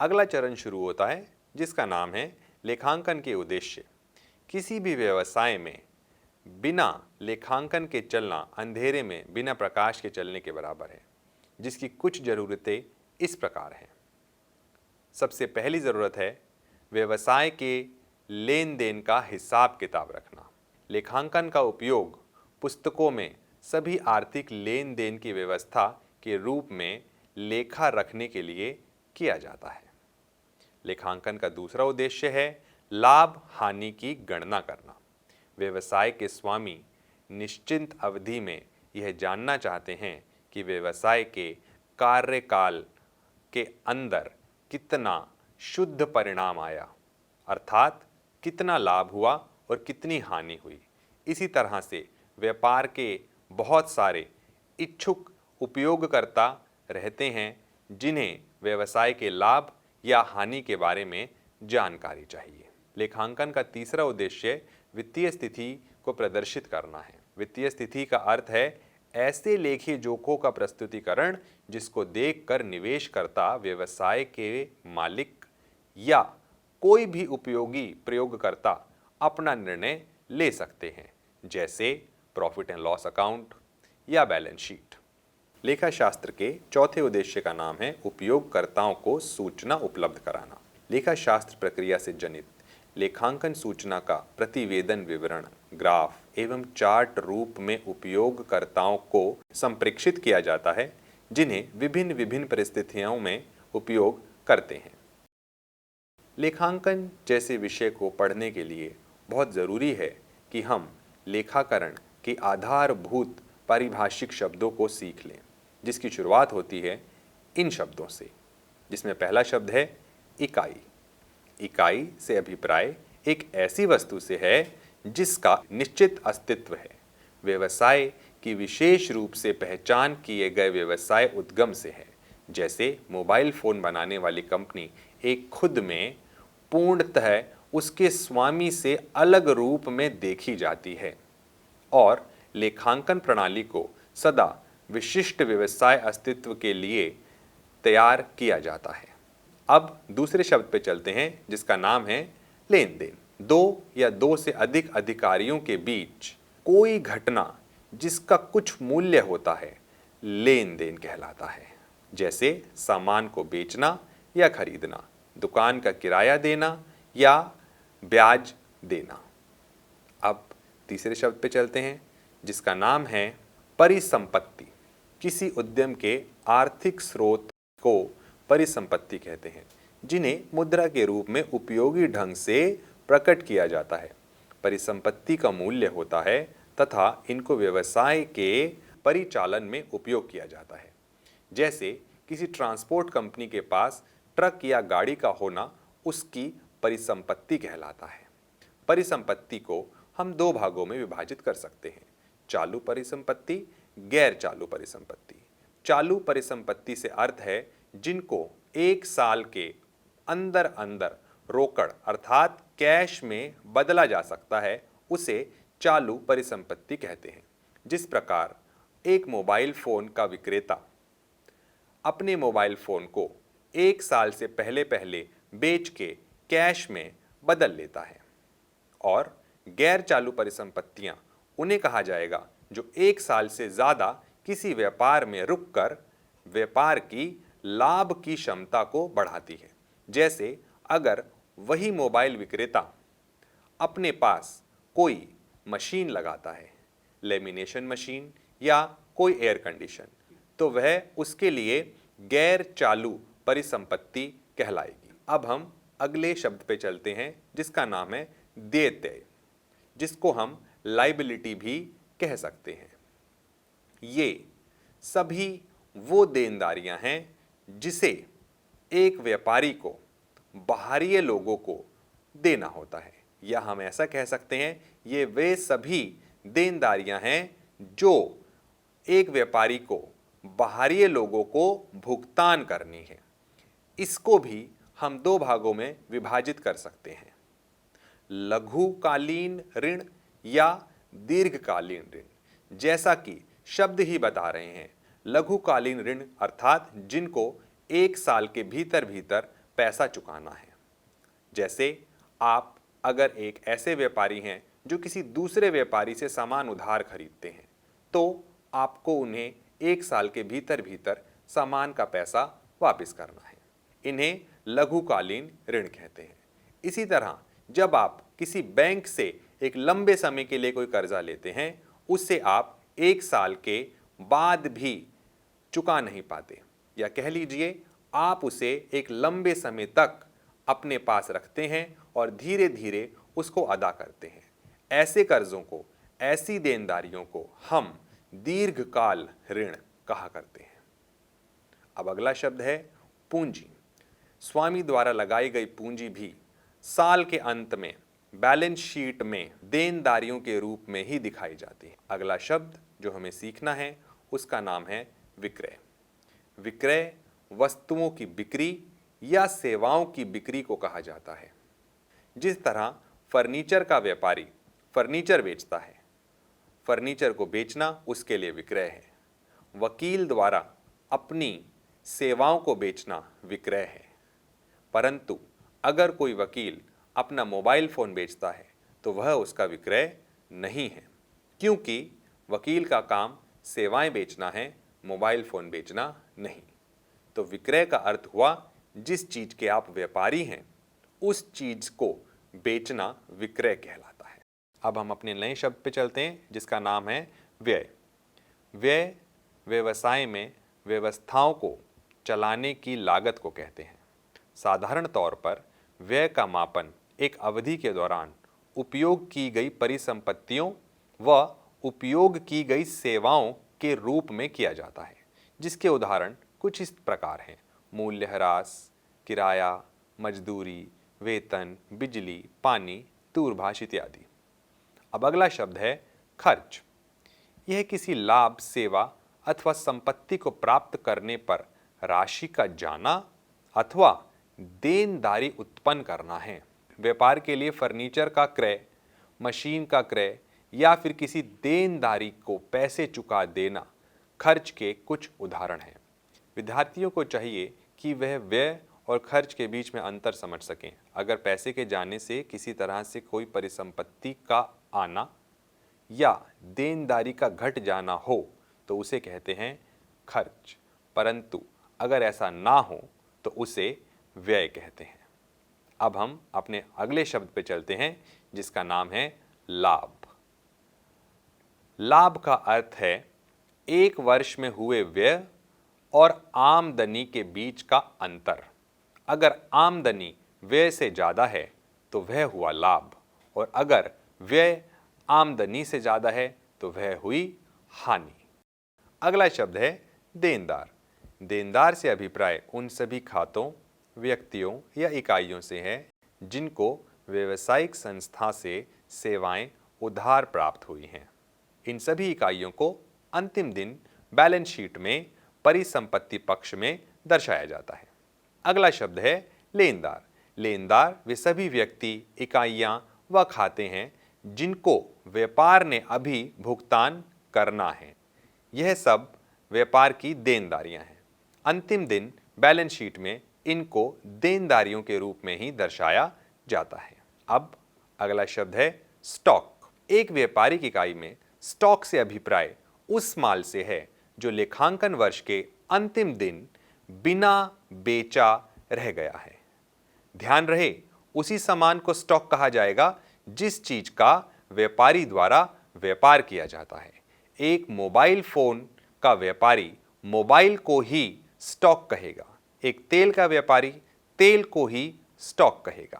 अगला चरण शुरू होता है जिसका नाम है लेखांकन के उद्देश्य। किसी भी व्यवसाय में बिना लेखांकन के चलना अंधेरे में बिना प्रकाश के चलने के बराबर है, जिसकी कुछ ज़रूरतें इस प्रकार हैं। सबसे पहली ज़रूरत है व्यवसाय के लेन देन का हिसाब किताब रखना। लेखांकन का उपयोग पुस्तकों में सभी आर्थिक लेन देन की व्यवस्था के रूप में लेखा रखने के लिए किया जाता है। लेखांकन का दूसरा उद्देश्य है लाभ हानि की गणना करना। व्यवसाय के स्वामी निश्चित अवधि में यह जानना चाहते हैं कि व्यवसाय के कार्यकाल के अंदर कितना शुद्ध परिणाम आया, अर्थात कितना लाभ हुआ और कितनी हानि हुई। इसी तरह से व्यापार के बहुत सारे इच्छुक उपयोगकर्ता रहते हैं जिन्हें व्यवसाय के लाभ या हानि के बारे में जानकारी चाहिए। लेखांकन का तीसरा उद्देश्य वित्तीय स्थिति को प्रदर्शित करना है। वित्तीय स्थिति का अर्थ है ऐसे लेखे जोखों का प्रस्तुतिकरण जिसको देखकर निवेशकर्ता, व्यवसाय के मालिक या कोई भी उपयोगी प्रयोगकर्ता अपना निर्णय ले सकते हैं, जैसे प्रॉफिट एंड लॉस अकाउंट या बैलेंस शीट। लेखा शास्त्र के चौथे उद्देश्य का नाम है उपयोगकर्ताओं को सूचना उपलब्ध कराना। लेखा शास्त्र प्रक्रिया से जनित लेखांकन सूचना का प्रतिवेदन विवरण, ग्राफ एवं चार्ट रूप में उपयोगकर्ताओं को संप्रेषित किया जाता है, जिन्हें विभिन्न विभिन्न परिस्थितियों में उपयोग करते हैं। लेखांकन जैसे विषय को पढ़ने के लिए बहुत ज़रूरी है कि हम लेखाकरण के आधारभूत पारिभाषिक शब्दों को सीख लें, जिसकी शुरुआत होती है इन शब्दों से, जिसमें पहला शब्द है इकाई। इकाई से अभिप्राय एक ऐसी वस्तु से है जिसका निश्चित अस्तित्व है। व्यवसाय की विशेष रूप से पहचान किए गए व्यवसाय उद्गम से है, जैसे मोबाइल फ़ोन बनाने वाली कंपनी एक खुद में पूर्णतः उसके स्वामी से अलग रूप में देखी जाती है और लेखांकन प्रणाली को सदा विशिष्ट व्यवसाय अस्तित्व के लिए तैयार किया जाता है। अब दूसरे शब्द पे चलते हैं जिसका नाम है लेन देन। दो या दो से अधिक अधिकारियों के बीच कोई घटना जिसका कुछ मूल्य होता है लेन देन कहलाता है, जैसे सामान को बेचना या खरीदना, दुकान का किराया देना या ब्याज देना। अब तीसरे शब्द पे चलते हैं जिसका नाम है परिसंपत्ति। किसी उद्यम के आर्थिक स्रोत को परिसंपत्ति कहते हैं, जिन्हें मुद्रा के रूप में उपयोगी ढंग से प्रकट किया जाता है। परिसंपत्ति का मूल्य होता है तथा इनको व्यवसाय के परिचालन में उपयोग किया जाता है। जैसे किसी ट्रांसपोर्ट कंपनी के पास ट्रक या गाड़ी का होना उसकी परिसंपत्ति कहलाता है। परिसंपत्ति को हम दो भागों में विभाजित कर सकते हैं, चालू परिसंपत्ति, गैर चालू परिसंपत्ति। चालू परिसंपत्ति से अर्थ है जिनको एक साल के अंदर अंदर रोकड़ अर्थात कैश में बदला जा सकता है, उसे चालू परिसंपत्ति कहते हैं। जिस प्रकार एक मोबाइल फ़ोन का विक्रेता अपने मोबाइल फ़ोन को एक साल से पहले पहले बेच के कैश में बदल लेता है, और गैर चालू परिसंपत्तियां उन्हें कहा जाएगा जो एक साल से ज़्यादा किसी व्यापार में रुककर व्यापार की लाभ की क्षमता को बढ़ाती है। जैसे अगर वही मोबाइल विक्रेता अपने पास कोई मशीन लगाता है, लेमिनेशन मशीन या कोई एयर कंडीशन, तो वह उसके लिए गैर चालू परिसंपत्ति कहलाएगी। अब हम अगले शब्द पे चलते हैं जिसका नाम है देयता, जिसको हम लाइबिलिटी भी कह सकते हैं। ये सभी वो देनदारियां हैं जिसे एक व्यापारी को बाहरी लोगों को देना होता है, या हम ऐसा कह सकते हैं ये वे सभी देनदारियां हैं जो एक व्यापारी को बाहरी लोगों को भुगतान करनी है। इसको भी हम दो भागों में विभाजित कर सकते हैं, लघुकालीन ऋण या दीर्घकालीन ऋण। जैसा कि शब्द ही बता रहे हैं, लघुकालीन ऋण अर्थात जिनको एक साल के भीतर भीतर पैसा चुकाना है। जैसे आप अगर एक ऐसे व्यापारी हैं जो किसी दूसरे व्यापारी से सामान उधार खरीदते हैं, तो आपको उन्हें 1 साल के भीतर भीतर सामान का पैसा वापस करना है। इन्हें लघुकालीन ऋण कहते हैं। इसी तरह जब आप किसी बैंक से एक लंबे समय के लिए कोई कर्जा लेते हैं, उससे आप 1 साल के बाद भी चुका नहीं पाते, या कह लीजिए आप उसे एक लंबे समय तक अपने पास रखते हैं और धीरे धीरे उसको अदा करते हैं। ऐसे कर्जों को, ऐसी देनदारियों को हम दीर्घकाल ऋण कहा करते हैं। अब अगला शब्द है पूंजी। स्वामी द्वारा लगाई गई पूंजी भी साल के अंत में बैलेंस शीट में देनदारियों के रूप में ही दिखाई जाती है। अगला शब्द जो हमें सीखना है उसका नाम है विक्रय। विक्रय वस्तुओं की बिक्री या सेवाओं की बिक्री को कहा जाता है। जिस तरह फर्नीचर का व्यापारी फर्नीचर बेचता है, फर्नीचर को बेचना उसके लिए विक्रय है। वकील द्वारा अपनी सेवाओं को बेचना विक्रय है। परंतु अगर कोई वकील अपना मोबाइल फ़ोन बेचता है तो वह उसका विक्रय नहीं है, क्योंकि वकील का काम सेवाएं बेचना है, मोबाइल फ़ोन बेचना नहीं। तो विक्रय का अर्थ हुआ जिस चीज़ के आप व्यापारी हैं उस चीज़ को बेचना विक्रय कहलाता है। अब हम अपने नए शब्द पे चलते हैं जिसका नाम है व्यय। व्यय व्यवसाय में व्यवस्थाओं को चलाने की लागत को कहते हैं। साधारण तौर पर व्यय का मापन एक अवधि के दौरान उपयोग की गई परिसंपत्तियों व उपयोग की गई सेवाओं के रूप में किया जाता है, जिसके उदाहरण कुछ इस प्रकार हैं: मूल्यह्रास, किराया, मजदूरी, वेतन, बिजली, पानी, दूरभाष इत्यादि। अब अगला शब्द है खर्च। यह किसी लाभ, सेवा अथवा संपत्ति को प्राप्त करने पर राशि का जाना अथवा देनदारी उत्पन्न करना है। व्यापार के लिए फर्नीचर का क्रय, मशीन का क्रय या फिर किसी देनदारी को पैसे चुका देना खर्च के कुछ उदाहरण हैं। विद्यार्थियों को चाहिए कि वह व्यय और खर्च के बीच में अंतर समझ सकें। अगर पैसे के जाने से किसी तरह से कोई परिसंपत्ति का आना या देनदारी का घट जाना हो तो उसे कहते हैं खर्च, परंतु अगर ऐसा ना हो तो उसे व्यय कहते हैं। अब हम अपने अगले शब्द पे चलते हैं जिसका नाम है लाभ। लाभ का अर्थ है एक वर्ष में हुए व्यय और आमदनी के बीच का अंतर। अगर आमदनी व्यय से ज़्यादा है तो वह हुआ लाभ, और अगर व्यय आमदनी से ज़्यादा है तो वह हुई हानि। अगला शब्द है देनदार। देनदार से अभिप्राय उन सभी खातों, व्यक्तियों या इकाइयों से है जिनको व्यावसायिक संस्था से सेवाएं उधार प्राप्त हुई हैं। इन सभी इकाइयों को अंतिम दिन बैलेंस शीट में परिसंपत्ति पक्ष में दर्शाया जाता है। अगला शब्द है लेनदार। लेनदार वे सभी व्यक्ति, इकाइयां व खाते हैं जिनको व्यापार ने अभी भुगतान करना है। यह सब व्यापार की देनदारियां हैं। अंतिम दिन बैलेंस शीट में इनको देनदारियों के रूप में ही दर्शाया जाता है। अब अगला शब्द है स्टॉक। एक व्यापारिक इकाई में स्टॉक से अभिप्राय उस माल से है जो लेखांकन वर्ष के अंतिम दिन बिना बेचा रह गया है। ध्यान रहे, उसी सामान को स्टॉक कहा जाएगा जिस चीज का व्यापारी द्वारा व्यापार किया जाता है। एक मोबाइल फोन का व्यापारी मोबाइल को ही स्टॉक कहेगा, एक तेल का व्यापारी तेल को ही स्टॉक कहेगा।